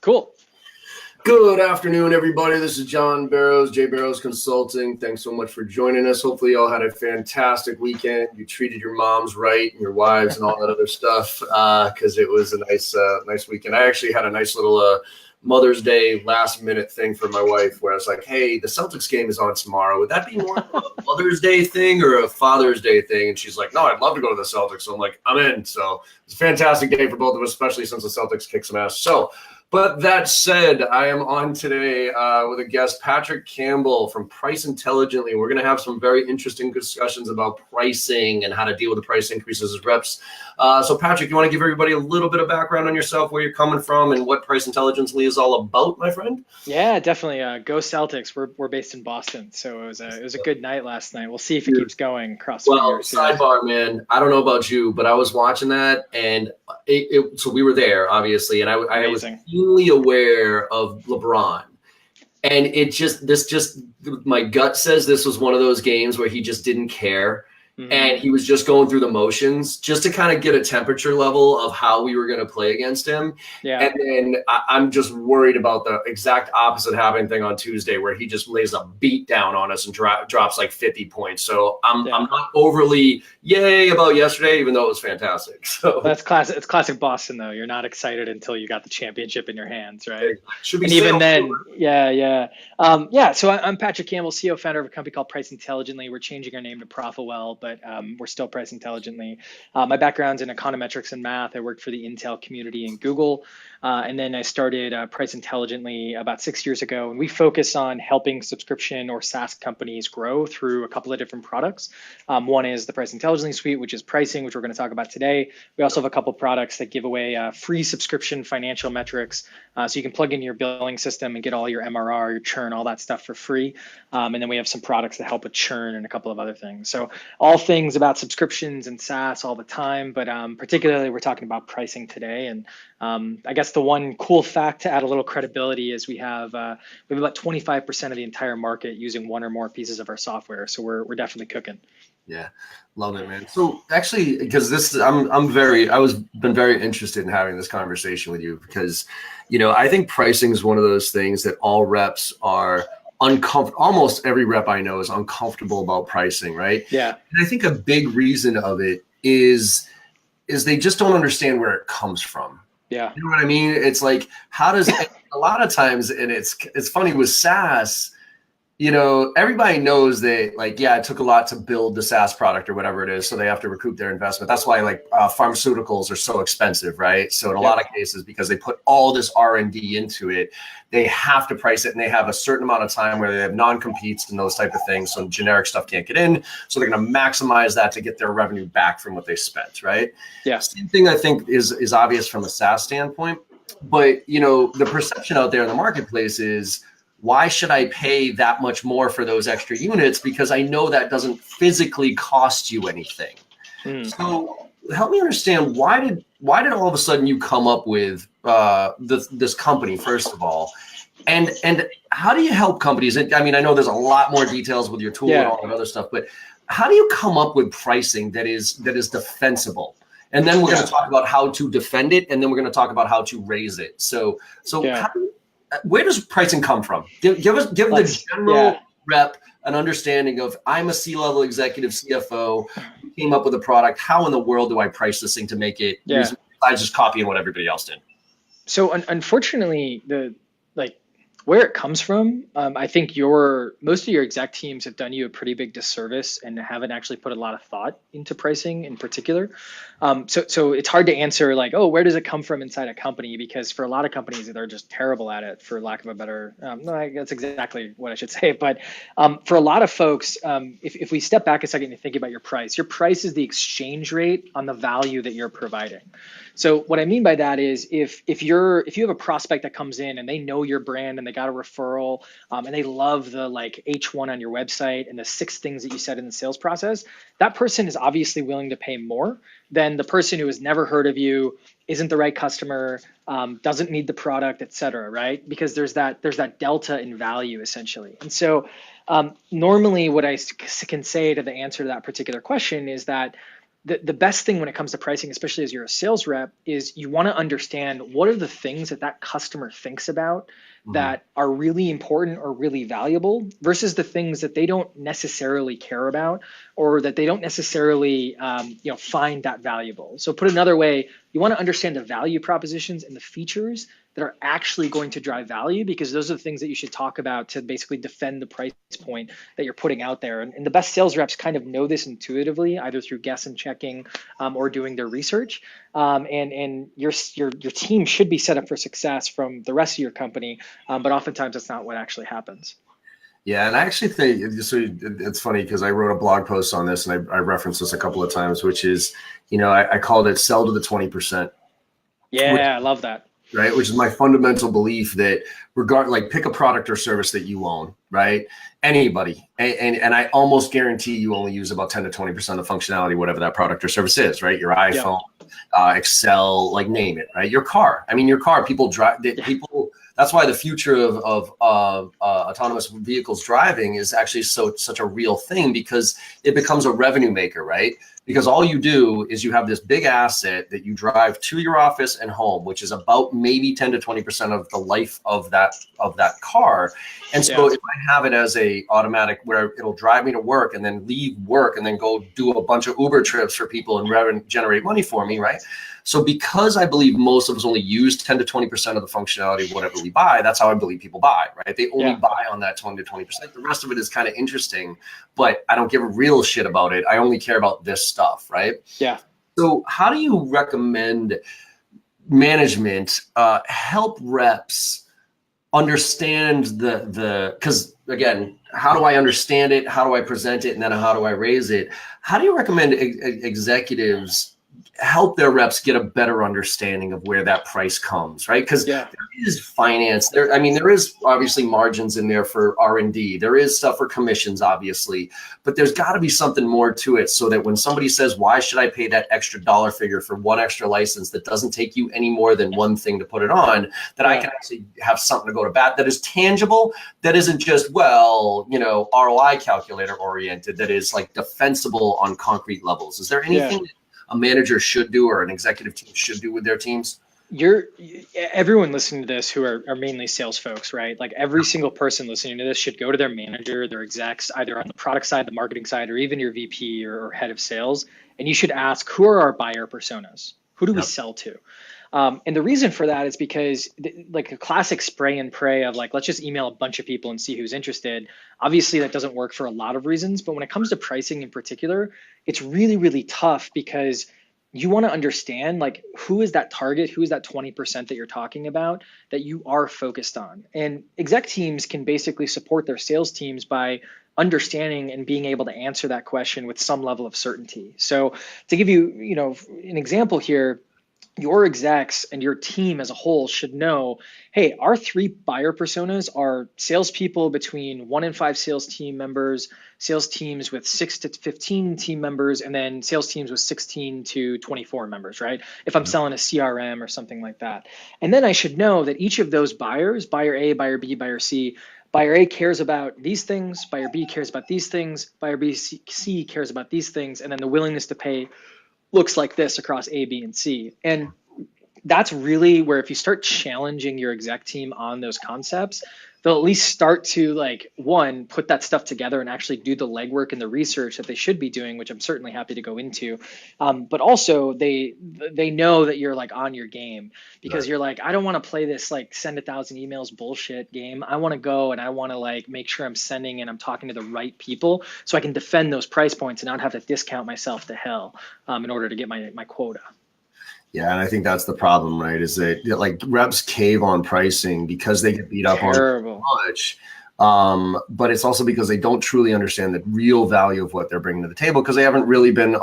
Cool. Good afternoon, everybody. This is John Barrows, J Barrows Consulting. Thanks so much for joining us. Hopefully you all had a fantastic weekend. You treated your moms right and your wives and all that other stuff because it was a nice weekend. I actually had a nice little Mother's Day last minute thing for my wife where I was like, hey, the Celtics game is on tomorrow. Would that be more of a Mother's Day thing or a Father's Day thing? And she's like, no, I'd love to go to the Celtics. So I'm like, I'm in. So it's a fantastic day for both of us, especially since the Celtics kick some ass. But that said, I am on today with a guest, Patrick Campbell from Price Intelligently. We're going to have some very interesting discussions about pricing and how to deal with the price increases as reps. So Patrick, you want to give everybody a little bit of background on yourself, where you're coming from, and what Price Intelligently is all about, my friend? Yeah, definitely. Go Celtics. We're based in Boston, so it was a good night last night. We'll see if it keeps going across the years. Sidebar, man. I don't know about you, but I was watching that, and so we were there, obviously, and I was keenly aware of LeBron. And my gut says this was one of those games where he just didn't care. Mm-hmm. And he was just going through the motions just to kind of get a temperature level of how we were going to play against him. Yeah. And then I'm just worried about the exact opposite happening thing on Tuesday, where he just lays a beat down on us and drops like 50 points. So I'm not overly yay about yesterday, even though it was fantastic. So that's classic. It's classic Boston, though. You're not excited until you got the championship in your hands, right? Should be. And even then, yeah. So I'm Patrick Campbell, CEO, founder of a company called Price Intelligently. We're changing our name to Profitwell, but we're still Price Intelligently. My background's in econometrics and math. I worked for the Intel community in Google. And then I started Price Intelligently about 6 years ago. And we focus on helping subscription or SaaS companies grow through a couple of different products. One is the Price Intelligently suite, which is pricing, which we're going to talk about today. We also have a couple of products that give away free subscription financial metrics. So you can plug in your billing system and get all your MRR, your churn, all that stuff for free. And then we have some products that help with churn and a couple of other things. So all things about subscriptions and SaaS all the time, but particularly we're talking about pricing today. And I guess the one cool fact to add a little credibility is we have about 25% of the entire market using one or more pieces of our software. So we're definitely cooking. Yeah, love it, man. So actually, because been very interested in having this conversation with you because, I think pricing is one of those things that all reps are uncomfortable. Almost every rep I know is uncomfortable about pricing, right? Yeah. And I think a big reason of it is they just don't understand where it comes from. Yeah. You know what I mean? It's like, how does a lot of times, and it's funny with SaaS, everybody knows that, like, yeah, it took a lot to build the SaaS product or whatever it is. So they have to recoup their investment. That's why pharmaceuticals are so expensive, right? So in a lot of cases, because they put all this R&D into it, they have to price it, and they have a certain amount of time where they have non-competes and those type of things. So generic stuff can't get in. So they're going to maximize that to get their revenue back from what they spent, right? Yeah. Same thing I think is obvious from a SaaS standpoint. But, the perception out there in the marketplace is, why should I pay that much more for those extra units? Because I know that doesn't physically cost you anything. So help me understand, why did all of a sudden you come up with this company, first of all, and how do you help companies? I mean, I know there's a lot more details with your tool and all that other stuff, but how do you come up with pricing that is defensible? And then we're going to talk about how to defend it, and then we're going to talk about how to raise it. So where does pricing come from? Give the general rep an understanding of, I'm a C-level executive CFO, who came up with a product. How in the world do I price this thing to make it reasonable? I just copying what everybody else did. So unfortunately, where it comes from, I think most of your exec teams have done you a pretty big disservice and haven't actually put a lot of thought into pricing in particular. So it's hard to answer like, oh, where does it come from inside a company? Because for a lot of companies, they're just terrible at it, for lack of a better, that's exactly what I should say. But for a lot of folks, if we step back a second and think about your price is the exchange rate on the value that you're providing. So what I mean by that is if you have a prospect that comes in and they know your brand and they got a referral and they love the H1 on your website and the 6 things that you said in the sales process, that person is obviously willing to pay more than the person who has never heard of you, isn't the right customer, doesn't need the product, et cetera, right? Because there's that delta in value essentially. And so normally what I can say to the answer to that particular question is that the best thing when it comes to pricing, especially as you're a sales rep, is you want to understand what are the things that customer thinks about that are really important or really valuable versus the things that they don't necessarily care about or that they don't necessarily find that valuable. So put another way, you want to understand the value propositions and the features that are actually going to drive value, because those are the things that you should talk about to basically defend the price point that you're putting out there. And the best sales reps kind of know this intuitively, either through guess and checking or doing their research. And your team should be set up for success from the rest of your company, but oftentimes that's not what actually happens. Yeah, and I actually think so. It's funny because I wrote a blog post on this, and I referenced this a couple of times, which is, I called it "sell to the 20%." Yeah, I love that. Right, which is my fundamental belief that pick a product or service that you own, right? Anybody, and I almost guarantee you only use about 10 to 20% of the functionality, whatever that product or service is, right? Your iPhone, Excel, name it, right? Your car. I mean, your car. People drive. People. That's why the future of autonomous vehicles driving is actually such a real thing, because it becomes a revenue maker, right? Because all you do is you have this big asset that you drive to your office and home, which is about maybe 10 to 20% of the life of that car. And so if I have it as a automatic where it'll drive me to work and then leave work and then go do a bunch of Uber trips for people and generate money for me, right? So because I believe most of us only use 10 to 20% of the functionality of whatever we buy, that's how I believe people buy, right? They only buy on that 20 to 20%. The rest of it is kind of interesting, but I don't give a real shit about it. I only care about this stuff, right? Yeah. So how do you recommend management help reps understand because again, how do I understand it? How do I present it? And then how do I raise it? How do you recommend executives help their reps get a better understanding of where that price comes, right? Because there is finance there. I mean, there is obviously margins in there for R&D. There is stuff for commissions, obviously, but there's got to be something more to it, so that when somebody says, why should I pay that extra dollar figure for one extra license that doesn't take you any more than one thing to put it on, that I can actually have something to go to bat that is tangible, that isn't just, ROI calculator oriented, that is defensible on concrete levels. Is there anything a manager should do or an executive team should do with their teams? Everyone listening to this who are mainly sales folks, right? Every single person listening to this should go to their manager, their execs, either on the product side, the marketing side, or even your VP or head of sales. And you should ask, who are our buyer personas? Who do we sell to? And the reason for that is because a classic spray and pray of let's just email a bunch of people and see who's interested. Obviously that doesn't work for a lot of reasons, but when it comes to pricing in particular, it's really, really tough, because you want to understand who is that target, who is that 20% that you're talking about that you are focused on. And exec teams can basically support their sales teams by understanding and being able to answer that question with some level of certainty. So to give you, an example here, your execs and your team as a whole should know, hey, our 3 buyer personas are salespeople between 1 and 5 sales team members, sales teams with 6 to 15 team members, and then sales teams with 16 to 24 members, right? If I'm selling a CRM or something like that. And then I should know that each of those buyers, buyer A, buyer B, buyer C, buyer A cares about these things, buyer B cares about these things, buyer B, C cares about these things, and then the willingness to pay looks like this across A, B, and C. And that's really where, if you start challenging your exec team on those concepts, they'll at least start to one, put that stuff together and actually do the legwork and the research that they should be doing, which I'm certainly happy to go into. But also they know that you're on your game, because you're I don't want to play this send 1,000 emails bullshit game. I want to go and I want to make sure I'm sending and I'm talking to the right people, so I can defend those price points and not have to discount myself to hell in order to get my quota. Yeah, and I think that's the problem, right? Is that reps cave on pricing because they get beat up on so much. But it's also because they don't truly understand the real value of what they're bringing to the table, because they haven't really been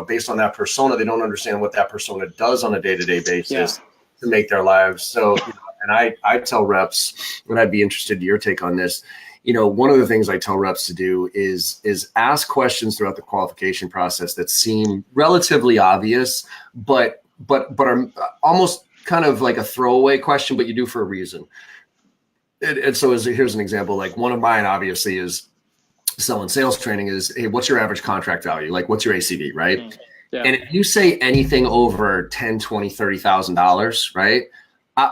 based on that persona. They don't understand what that persona does on a day-to-day basis to make their lives. So, and I tell reps, and I'd be interested in your take on this. One of the things I tell reps to do is ask questions throughout the qualification process that seem relatively obvious, but are almost kind of like a throwaway question, but you do for a reason. And so here's an example. One of mine obviously is selling sales training is, hey, what's your average contract value? What's your ACV, right? Yeah. And if you say anything over 10, 20, $30,000, right?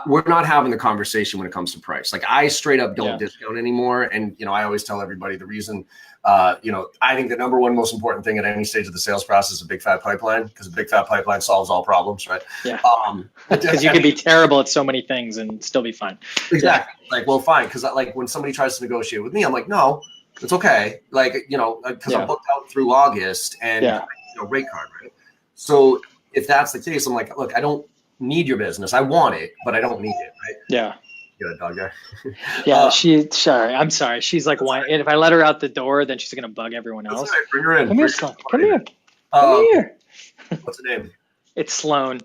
We're not having the conversation when it comes to price. Like I straight up don't discount anymore. And, I always tell everybody the reason, I think the number one most important thing at any stage of the sales process is a big fat pipeline, because a big fat pipeline solves all problems, right? Yeah. Because you can be terrible at so many things and still be fine. Exactly. Yeah. Like, well, fine. Because like when somebody tries to negotiate with me, I'm like, no, it's okay. Like, because I'm booked out through August and rate card, right? So if that's the case, I'm like, look, I don't need your business. I want it, but I don't need it, right? Yeah. You got a dog there? Sorry. I'm sorry. She's like, why? And if I let her out the door, then she's going to bug everyone else. Right. Bring her in. Come here, Sloan. Come here. Come here. What's the name? It's Sloan.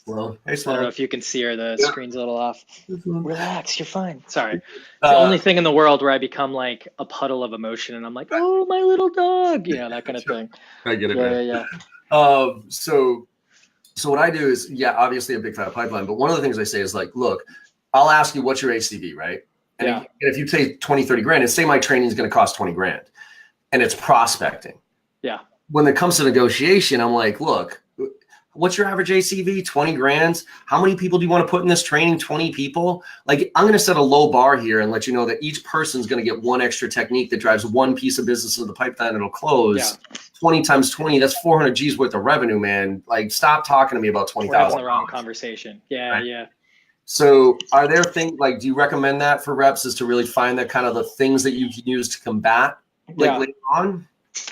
Sloan. Hey, Sloan. I don't know if you can see her. The screen's a little off. Relax. You're fine. Sorry. It's the only thing in the world where I become like a puddle of emotion and I'm like, oh, my little dog. That kind of thing. I get it. Yeah. So what I do is, obviously a big fat pipeline. But one of the things I say is like, look, I'll ask you what's your ACV, right? And if you say 20, 30 grand, and say my training is going to cost 20 grand and it's prospecting. Yeah. When it comes to negotiation, I'm like, look, what's your average ACV? 20 grand. How many people do you want to put in this training? 20 people. Like, I'm going to set a low bar here and let you know that each person's going to get one extra technique that drives one piece of business into the pipeline and it'll close. Yeah. 20 times 20, that's 400 G's worth of revenue, man. Like, stop talking to me about 20,000. The wrong conversation. Yeah, right? Yeah. So are there things like, do you recommend that for reps, is to really find that kind of the things that you can use to combat later on?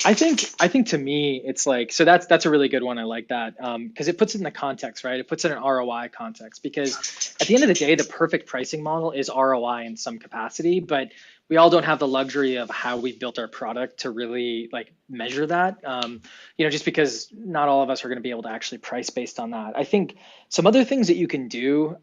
I think to me, it's like, so that's a really good one. I like that because it puts it in the context, right? It puts it in ROI context, because at the end of the day, the perfect pricing model is ROI in some capacity, but we all don't have the luxury of how we built our product to really like measure that, just because not all of us are going to be able to actually price based on that. I think some other things that you can do,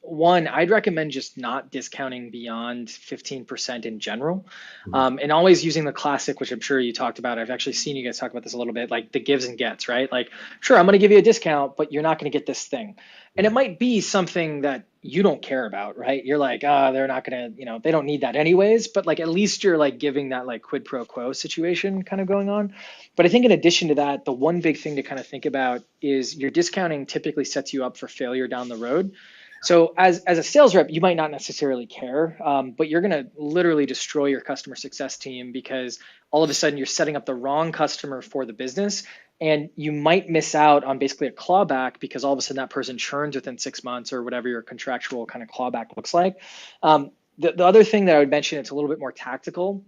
one, I'd recommend just not discounting beyond 15% in general, and always using the classic, which I'm sure you talked about. I've actually seen you guys talk about this a little bit, like the gives and gets, right? Like, sure, I'm going to give you a discount, but you're not going to get this thing. And it might be something that you don't care about, right? You're like, they're not going to, they don't need that anyways, but like, at least you're like giving that like quid pro quo situation kind of going on. But I think in addition to that, the one big thing to kind of think about is your discounting typically sets you up for failure down the road. So as a sales rep, you might not necessarily care, but you're going to literally destroy your customer success team, because all of a sudden you're setting up the wrong customer for the business. And you might miss out on basically a clawback, because all of a sudden that person churns within 6 months or whatever your contractual kind of clawback looks like. The other thing that I would mention, it's a little bit more tactical.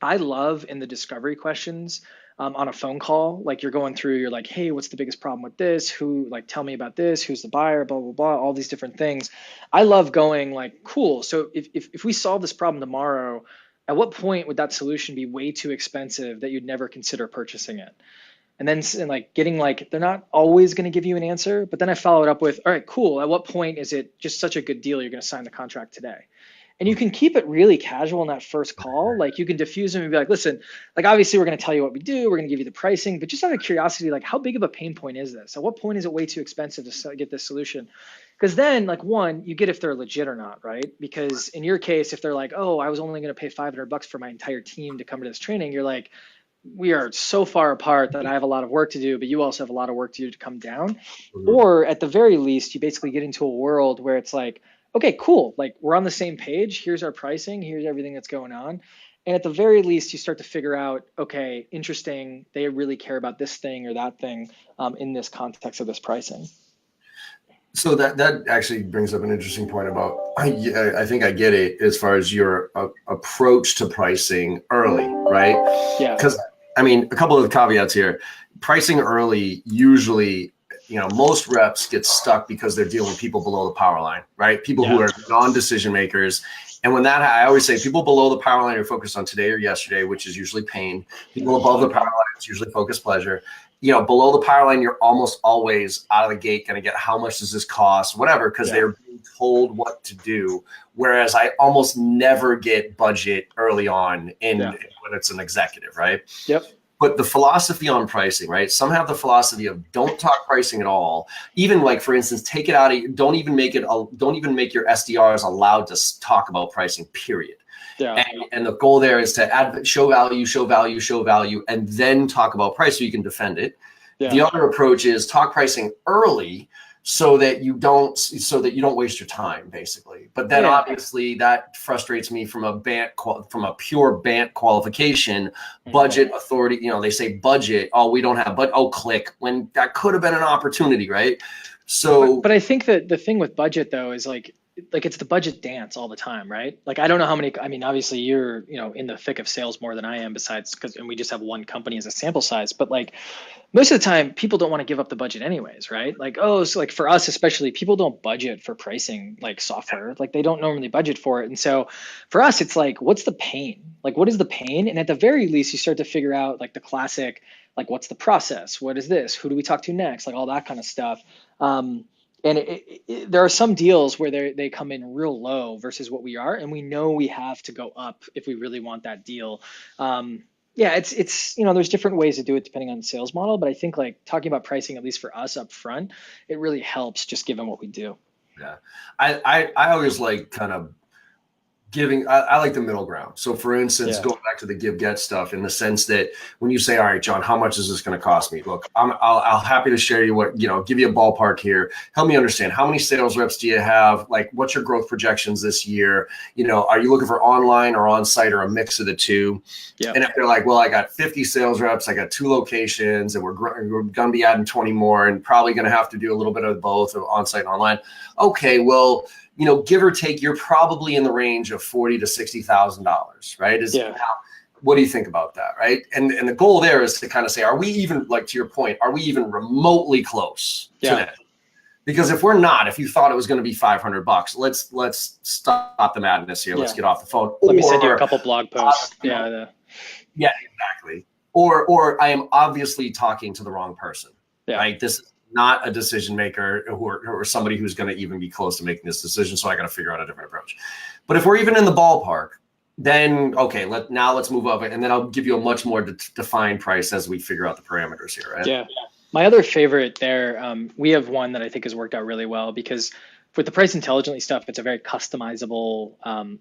I love in the discovery questions on a phone call, like you're going through, you're like, hey, what's the biggest problem with this? Tell me about this. Who's the buyer? Blah, blah, blah, all these different things. I love going like, cool. So if we solve this problem tomorrow, at what point would that solution be way too expensive that you'd never consider purchasing it? And then like getting like, they're not always going to give you an answer, but then I followed up with, all right, cool. At what point is it just such a good deal you're going to sign the contract today? And you can keep it really casual in that first call. Like you can diffuse them and be like, listen, like obviously we're going to tell you what we do. We're going to give you the pricing, but just out of curiosity, like how big of a pain point is this? At what point is it way too expensive to get this solution? Because then like one, you get if they're legit or not, right? Because in your case, if they're like, oh, I was only going to pay $500 for my entire team to come to this training, you're like, we are so far apart that I have a lot of work to do, but you also have a lot of work to do to come down. Mm-hmm. Or at the very least, you basically get into a world where it's like, okay, cool. Like we're on the same page. Here's our pricing. Here's everything that's going on. And at the very least, you start to figure out, okay, interesting. They really care about this thing or that thing in this context of this pricing. So that actually brings up an interesting point about, I think I get it as far as your approach to pricing early, right? Yeah. Because I mean, a couple of caveats here. Pricing early, usually, most reps get stuck because they're dealing with people below the power line, right? People who are non-decision makers. And when I always say people below the power line are focused on today or yesterday, which is usually pain. People above the power line, it's usually focused pleasure. Below the power line, you're almost always out of the gate going to get how much does this cost, whatever, because they're being told what to do. Whereas I almost never get budget early on when it's an executive, right? Yep. But the philosophy on pricing, right? Some have the philosophy of don't talk pricing at all. Even like, for instance, take it out of, don't even make your SDRs allowed to talk about pricing, period. Yeah. And the goal there is to show value, and then talk about price so you can defend it. The other approach is talk pricing early so that you don't waste your time, basically. But then obviously that frustrates me from a pure BANT qualification, budget authority. They say budget. Oh, we don't have, but click, when that could have been an opportunity, right? So, but I think that the thing with budget though is like it's the budget dance all the time, right? Like, I don't know how many, I mean, obviously you're, in the thick of sales more than I am, and we just have one company as a sample size, but like most of the time people don't want to give up the budget anyways, right? Like, so like for us, especially, people don't budget for pricing like software, like they don't normally budget for it. And so for us, it's like, what's the pain? Like, what is the pain? And at the very least, you start to figure out like the classic, like, what's the process? What is this? Who do we talk to next? Like all that kind of stuff. And there are some deals where they come in real low versus what we are, and we know we have to go up if we really want that deal. It's there's different ways to do it depending on the sales model, but I think like talking about pricing, at least for us up front, it really helps just given what we do. Yeah, I always like kind of I like the middle ground. So for instance, going back to the give get stuff, in the sense that when you say, all right, John, how much is this going to cost me? Look, I'll happy to share you what, give you a ballpark here. Help me understand, how many sales reps do you have? Like, what's your growth projections this year? Are you looking for online or on-site or a mix of the two? And if they're like, well, I got 50 sales reps, I got 2 locations, and we're going to be adding 20 more and probably going to have to do a little bit of both, of on-site and online. Okay, well, give or take, you're probably in the range of $40,000 to $60,000, right? What do you think about that, right? And the goal there is to kind of say, are we even, like, to your point, are we even remotely close to that? Because if we're not, if you thought it was going to be $500, let's stop the madness here. Let's get off the phone. Let me send you a couple blog posts. Yeah, exactly. Or I am obviously talking to the wrong person, right? This is not a decision maker or somebody who's going to even be close to making this decision. So I got to figure out a different approach. But if we're even in the ballpark, then okay, let's move up, and then I'll give you a much more defined price as we figure out the parameters here, right? Yeah. My other favorite there, we have one that I think has worked out really well, because with the price intelligently stuff, it's a very customizable.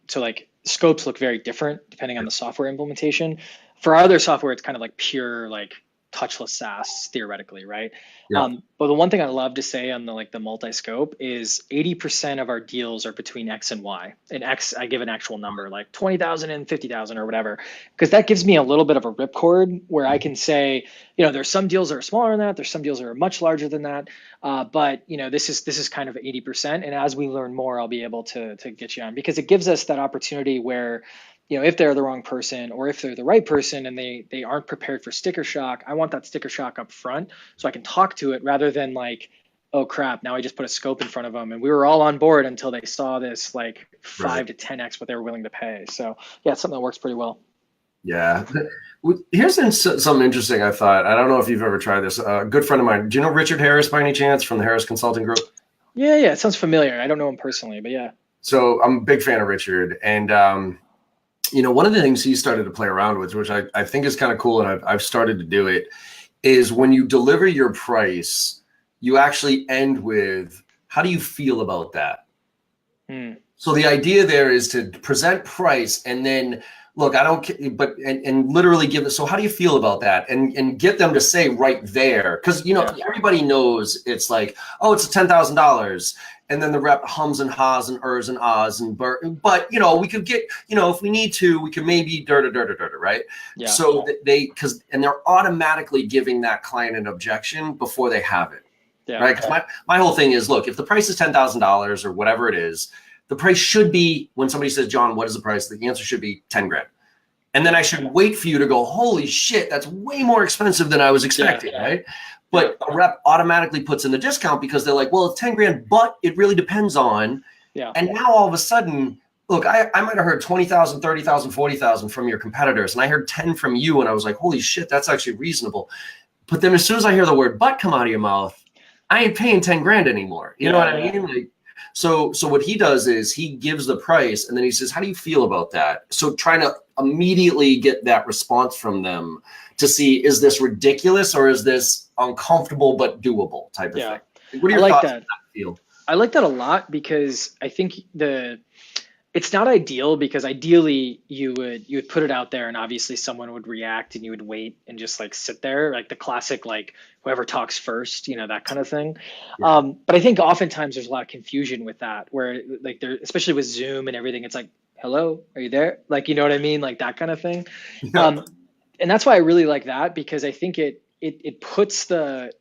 So like scopes look very different depending on the software implementation. For our other software, it's kind of like pure like touchless SaaS theoretically, right? But the one thing I love to say on the multi-scope is 80% of our deals are between X and Y. And X, I give an actual number like 20,000 and 50,000 or whatever, because that gives me a little bit of a ripcord where I can say, there's some deals that are smaller than that. There's some deals that are much larger than that. But this is kind of 80%. And as we learn more, I'll be able to get you on, because it gives us that opportunity where, if they're the wrong person or if they're the right person and they aren't prepared for sticker shock, I want that sticker shock up front so I can talk to it, rather than like, oh crap, now I just put a scope in front of them and we were all on board until they saw this like 5 to 10x what they were willing to pay. So yeah, it's something that works pretty well. Yeah. Here's something interesting I thought. I don't know if you've ever tried this. A good friend of mine, do you know Richard Harris by any chance, from the Harris Consulting Group? Yeah, it sounds familiar. I don't know him personally, but yeah. So I'm a big fan of Richard, and one of the things he started to play around with, which I think is kind of cool, and I've started to do it, is when you deliver your price, you actually end with, how do you feel about that? So the idea there is to present price and then, look, I don't, but, and literally give it. So how do you feel about that? And get them to say right there. Cause everybody knows it's like, oh, it's $10,000. And then the rep hums and haws and ers and ahs and but we could get, if we need to, we could maybe right? Yeah. So they're automatically giving that client an objection before they have it. Yeah. Right. Because my whole thing is, look, if the price is $10,000 or whatever it is, the price should be, when somebody says, John, what is the price? The answer should be 10 grand. And then I should wait for you to go, holy shit, that's way more expensive than I was expecting, right? But a rep automatically puts in the discount because they're like, well, it's 10 grand, but it really depends on. Yeah. And now all of a sudden, look, I might have heard 20,000, 30,000, 40,000 from your competitors. And I heard 10 from you. And I was like, holy shit, that's actually reasonable. But then as soon as I hear the word but come out of your mouth, I ain't paying 10 grand anymore. You know what I mean? Like, so what he does is he gives the price and then he says, how do you feel about that? So trying to immediately get that response from them to see, is this ridiculous or is this uncomfortable but doable type of thing? What are your thoughts on that field? I like that a lot, because I think It's not ideal because ideally you would put it out there and obviously someone would react and you would wait and just like sit there, like the classic like whoever talks first, that kind of thing. Yeah. But I think oftentimes there's a lot of confusion with that, where like there, especially with Zoom and everything, it's like, hello, are you there? Like, you know what I mean, like that kind of thing. Yeah. And that's why I really like that, because I think it puts the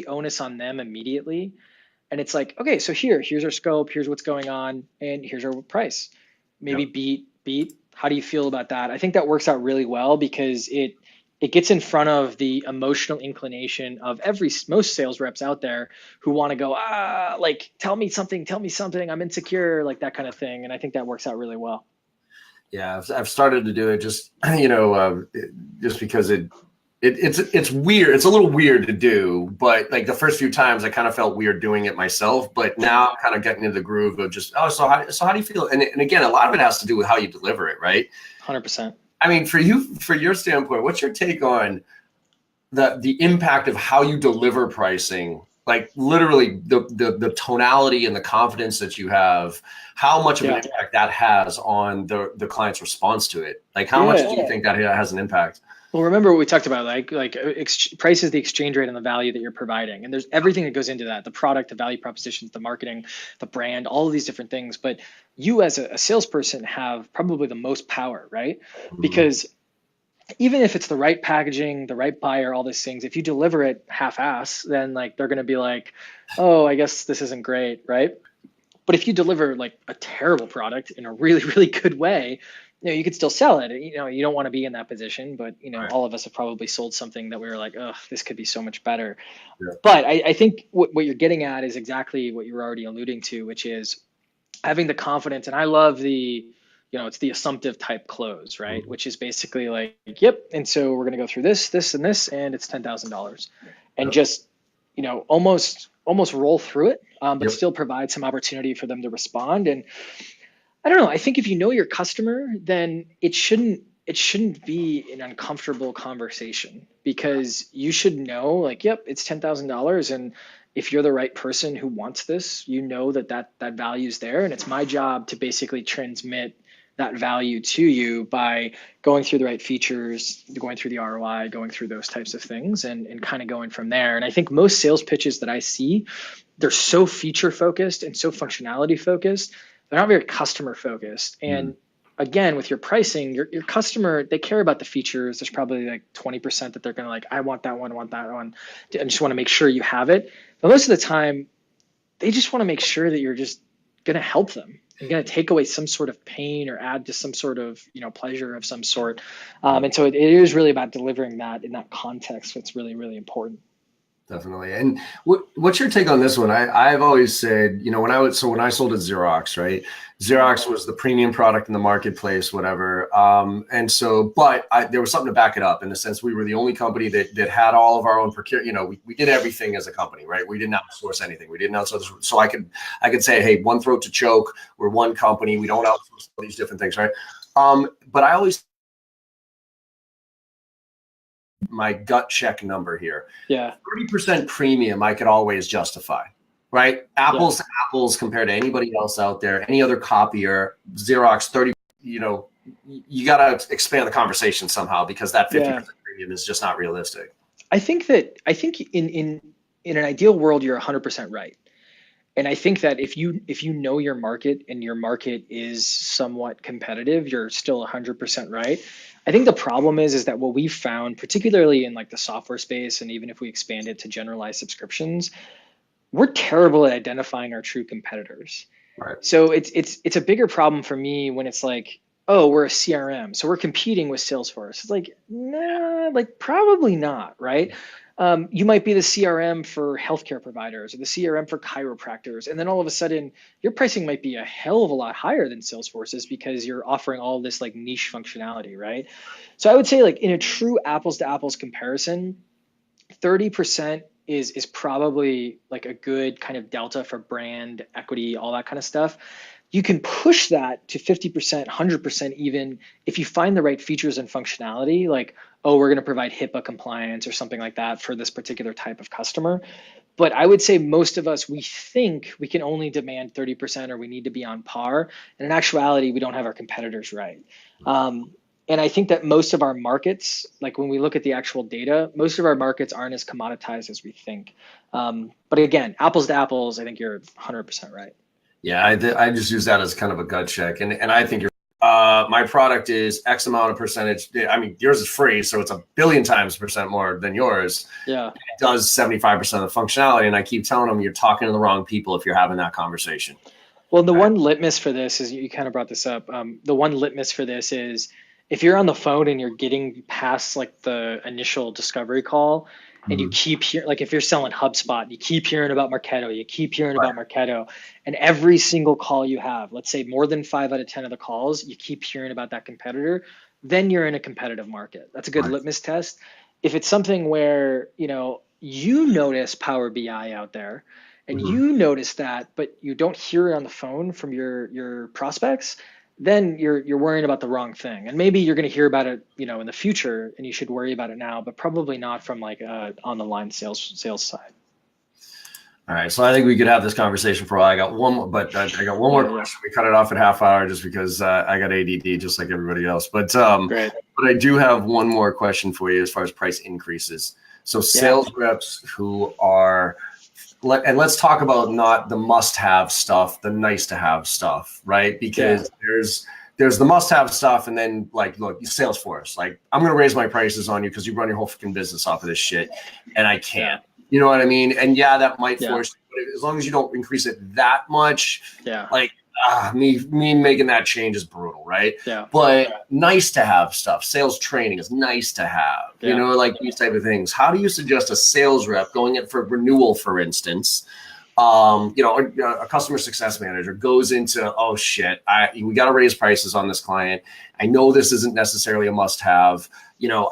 onus on them immediately, and it's like, okay, so here's our scope, here's what's going on, and here's our price. Maybe Yep. beat. How do you feel about that? I think that works out really well because it gets in front of the emotional inclination of most sales reps out there who want to go, like, tell me something, I'm insecure, like that kind of thing. And I think that works out really well. Yeah, I've started to do it just just because it's weird. It's a little weird to do, but like the first few times I kind of felt weird doing it myself. But now I'm kind of getting into the groove of just, so how do you feel? And again, a lot of it has to do with how you deliver it, right? 100%. I mean, for your standpoint, what's your take on the impact of how you deliver pricing? Like literally the tonality and the confidence that you have, how much of an impact that has on the client's response to it? Like how much do you think that has an impact? Well, remember what we talked about, price is the exchange rate and the value that you're providing. And there's everything that goes into that, the product, the value propositions, the marketing, the brand, all of these different things. But you as a salesperson have probably the most power, right? Mm-hmm. Because even if it's the right packaging, the right buyer, all these things, if you deliver it half-ass, then like they're going to be like, oh, I guess this isn't great, right? But if you deliver like a terrible product in a really, really good way, you could still sell it. You don't want to be in that position, but right. All of us have probably sold something that we were like, oh, this could be so much better. Yeah. But I think what you're getting at is exactly what you were already alluding to, which is having the confidence. And I love it's the assumptive type close, right? Mm-hmm. Which is basically like, yep. And so we're going to go through this, and this, and it's $10,000, and yep. just, almost roll through it, but yep. still provide some opportunity for them to respond. And I don't know. I think if you know your customer, then it shouldn't be an uncomfortable conversation, because you should know, like, yep, it's $10,000, and if you're the right person who wants this, that value is there, and it's my job to basically transmit that value to you by going through the right features, going through the ROI, going through those types of things, and kind of going from there. And I think most sales pitches that I see, they're so feature focused and so functionality focused. They're not very customer focused. And again, with your pricing, your customer, they care about the features. There's probably like 20% that they're going to like, I want that one, I just want to make sure you have it. But most of the time, they just want to make sure that you're just going to help them and going to take away some sort of pain or add to some sort of, pleasure of some sort. And so it is really about delivering that in that context. That's really, really important. Definitely. And what's your take on this one? I've always said, when I sold at Xerox, right? Xerox was the premium product in the marketplace, whatever. But there was something to back it up, in the sense we were the only company that had all of our own procurement. We did everything as a company, right? We didn't outsource anything. We didn't outsource. So I could say, hey, one throat to choke. We're one company. We don't outsource all these different things, right? But I always, my gut check number here. Yeah. 30% premium I could always justify, right? Apples to apples compared to anybody else out there, any other copier, Xerox 30, you got to expand the conversation somehow, because that 50% premium is just not realistic. I think in an ideal world, you're 100% right. And I think that if you know your market and your market is somewhat competitive, you're still 100% right. I think the problem is that what we've found, particularly in like the software space, and even if we expand it to generalized subscriptions, we're terrible at identifying our true competitors. Right. So it's a bigger problem for me when it's like, oh, we're a CRM, so we're competing with Salesforce. It's like, nah, like probably not, right? You might be the CRM for healthcare providers or the CRM for chiropractors. And then all of a sudden your pricing might be a hell of a lot higher than Salesforce's, because you're offering all this like niche functionality, right? So I would say, like, in a true apples to apples comparison, 30% is probably like a good kind of delta for brand equity, all that kind of stuff. You can push that to 50%, 100% even if you find the right features and functionality, like, oh, we're going to provide HIPAA compliance or something like that for this particular type of customer. But I would say most of us, we think we can only demand 30% or we need to be on par. And in actuality, we don't have our competitors right. And I think that most of our markets, like when we look at the actual data, most of our markets aren't as commoditized as we think. But again, apples to apples, I think you're 100% right. Yeah, I just use that as kind of a gut check, and I think you're. My product is X amount of percentage. I mean, yours is free, so it's a billion times percent more than yours. Yeah, it does 75% of the functionality, and I keep telling them you're talking to the wrong people if you're having that conversation. well, the one litmus for this is, you kind of brought this up. The one litmus for this is if you're on the phone and you're getting past like the initial discovery call, and you keep hearing, like if you're selling HubSpot, you keep hearing about Marketo, you keep hearing about Marketo, and every single call you have, let's say more than 5 out of 10 of the calls, you keep hearing about that competitor, then you're in a competitive market. That's a good litmus test. If it's something where, you notice Power BI out there and you notice that, but you don't hear it on the phone from your prospects, then you're worrying about the wrong thing. And maybe you're going to hear about it, in the future, and you should worry about it now, but probably not from like on the line sales side. All right, so I think we could have this conversation for a while. I got one more, but I got one more question. We cut it off at half hour just because I got ADD, just like everybody else. But Great. But I do have one more question for you as far as price increases. So sales reps who are, and let's talk about not the must-have stuff, the nice-to-have stuff, right? Because there's the must-have stuff, and then like, look, Salesforce, like I'm going to raise my prices on you because you run your whole freaking business off of this shit, and I can't. You know what I mean? And that might force you, but as long as you don't increase it that much, like me making that change is brutal, right? Yeah. But nice to have stuff. Sales training is nice to have. You know, like these type of things. How do you suggest a sales rep going in for renewal, for instance? A customer success manager goes into, oh shit, we got to raise prices on this client. I know this isn't necessarily a must-have.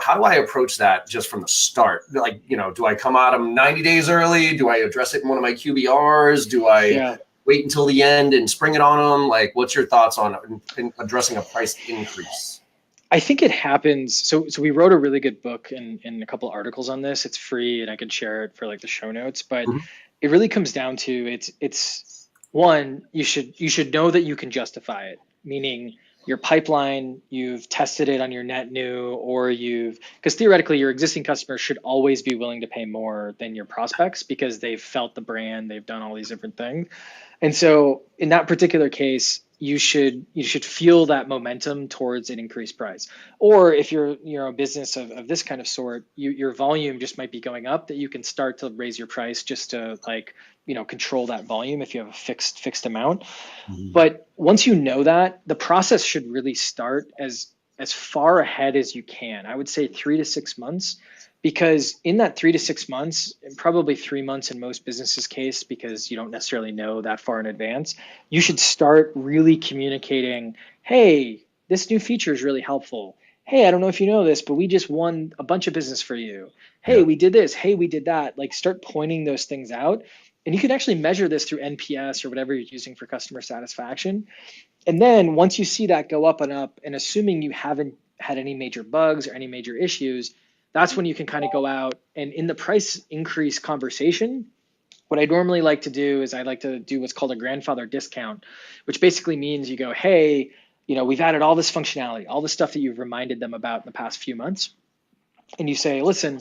How do I approach that just from the start? Like, do I come at them 90 days early? Do I address it in one of my QBRs? Do I wait until the end and spring it on them? Like, what's your thoughts on addressing a price increase? I think it happens. So we wrote a really good book and a couple articles on this. It's free and I could share it for like the show notes, but it really comes down to it's one, you should know that you can justify it, meaning your pipeline, you've tested it on your net new, or because theoretically your existing customers should always be willing to pay more than your prospects because they've felt the brand, they've done all these different things. And so in that particular case, you should feel that momentum towards an increased price. Or if you're a business of this kind of sort, your volume just might be going up, that you can start to raise your price just to control that volume if you have a fixed amount. But once you know that, the process should really start as far ahead as you can. I would say 3 to 6 months. Because in that 3 to 6 months, and probably 3 months in most businesses' case, because you don't necessarily know that far in advance, you should start really communicating, hey, this new feature is really helpful. Hey, I don't know if you know this, but we just won a bunch of business for you. Hey, we did this. Hey, we did that. Like, start pointing those things out. And you can actually measure this through NPS or whatever you're using for customer satisfaction. And then once you see that go up and up, and assuming you haven't had any major bugs or any major issues, that's when you can kind of go out and in the price increase conversation, what I normally like to do is I like to do what's called a grandfather discount, which basically means you go, hey, we've added all this functionality, all the stuff that you've reminded them about in the past few months. And you say, listen,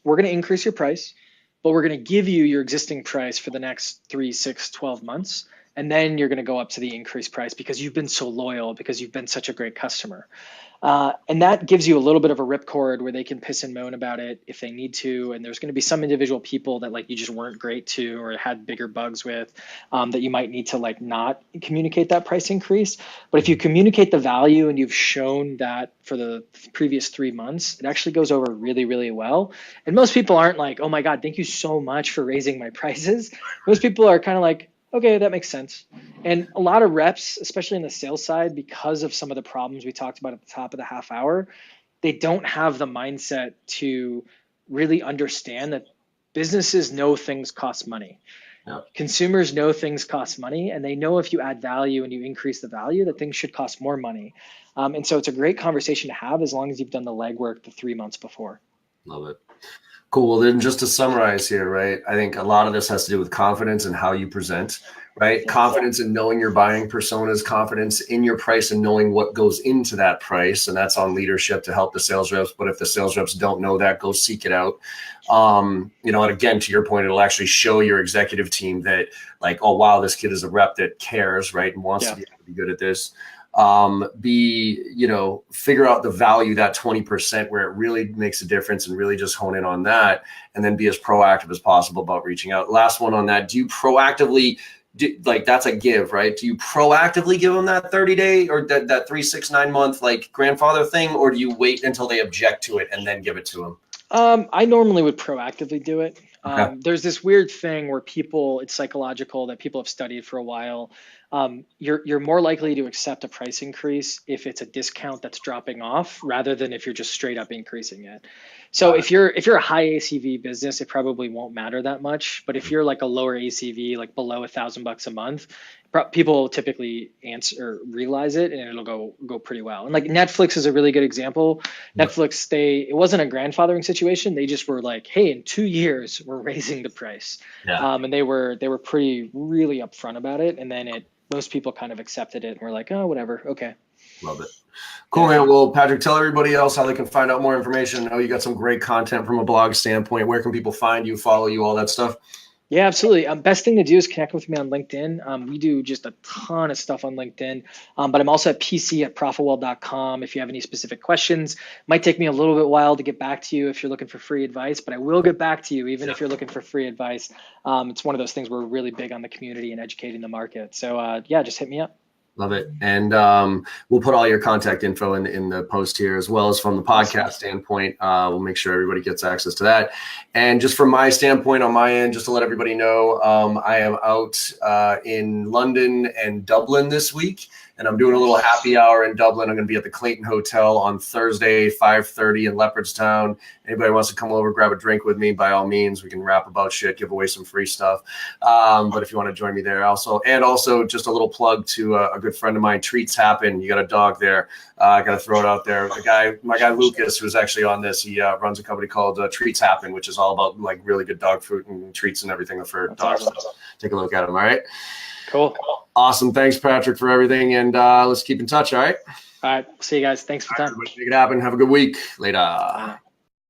we're going to increase your price, but we're going to give you your existing price for the next 3, 6, 12 months. And then you're going to go up to the increased price because you've been so loyal, because you've been such a great customer. And that gives you a little bit of a ripcord where they can piss and moan about it if they need to. And there's going to be some individual people that you just weren't great to or had bigger bugs with that you might need to not communicate that price increase. But if you communicate the value and you've shown that for the previous 3 months, it actually goes over really, really well. And most people aren't like, oh my God, thank you so much for raising my prices. Most people are kind of like, okay, that makes sense. And a lot of reps, especially in the sales side, because of some of the problems we talked about at the top of the half hour, they don't have the mindset to really understand that businesses know things cost money. Yeah. Consumers know things cost money, and they know if you add value and you increase the value, that things should cost more money. And so it's a great conversation to have as long as you've done the legwork the 3 months before. Love it. Cool. Well, then just to summarize here, right? I think a lot of this has to do with confidence and how you present, right? Yeah. Confidence in knowing your buying personas, confidence in your price and knowing what goes into that price. And that's on leadership to help the sales reps. But if the sales reps don't know that, go seek it out. You know, and again, to your point, it'll actually show your executive team that like, oh, wow, this kid is a rep that cares, right? And wants to be able to be good at this. You know, figure out the value, that 20% where it really makes a difference, and really just hone in on that, and then be as proactive as possible about reaching out. Last one on that. Do you proactively like, that's a give, right? Do you proactively give them that 30-day or that 3, 6, 9 month like grandfather thing, or do you wait until they object to it and then give it to them? I normally would proactively do it. Okay. There's this weird thing where people, it's psychological, that people have studied for a while. You're more likely to accept a price increase if it's a discount that's dropping off, rather than if you're just straight up increasing it. So if you're a high ACV business, it probably won't matter that much. But if you're like a lower ACV, like below $1,000 a month, people typically answer or realize it, and it'll go pretty well. And like Netflix is a really good example. Netflix, it wasn't a grandfathering situation. They just were like, hey, in 2 years we're raising the price. And they were really upfront about it. And then most people kind of accepted it and were like, oh, whatever, okay. Love it. Cool, man. Well, Patrick, tell everybody else how they can find out more information. I know you got some great content from a blog standpoint. Where can people find you, follow you, all that stuff? Yeah, absolutely. Best thing to do is connect with me on LinkedIn. We do just a ton of stuff on LinkedIn, but I'm also at pc@profitwell.com. If you have any specific questions, might take me a little bit while to get back to you if you're looking for free advice, but I will get back to you even if you're looking for free advice. It's one of those things where we're really big on the community and educating the market. So yeah, just hit me up. Love it. And we'll put all your contact info in the post here, as well as from the podcast standpoint. We'll make sure everybody gets access to that. And just from my standpoint, on my end, just to let everybody know, I am out in London and Dublin this week, and I'm doing a little happy hour in Dublin. I'm going to be at the Clayton Hotel on Thursday, 5:30 in Leopardstown. Anybody wants to come over, grab a drink with me, by all means. We can rap about shit, give away some free stuff. But if you want to join me there also just a little plug to a good friend of mine, Treats Happen. You got a dog there. I got to throw it out there. My guy Lucas, who's actually on this, he runs a company called Treats Happen, which is all about like really good dog food and treats and everything for dogs. So take a look at him. All right. Cool. Awesome. Thanks, Patrick, for everything. And let's keep in touch. All right. All right. See you guys. Thanks for the time. Make it happen. Have a good week. Later. Bye.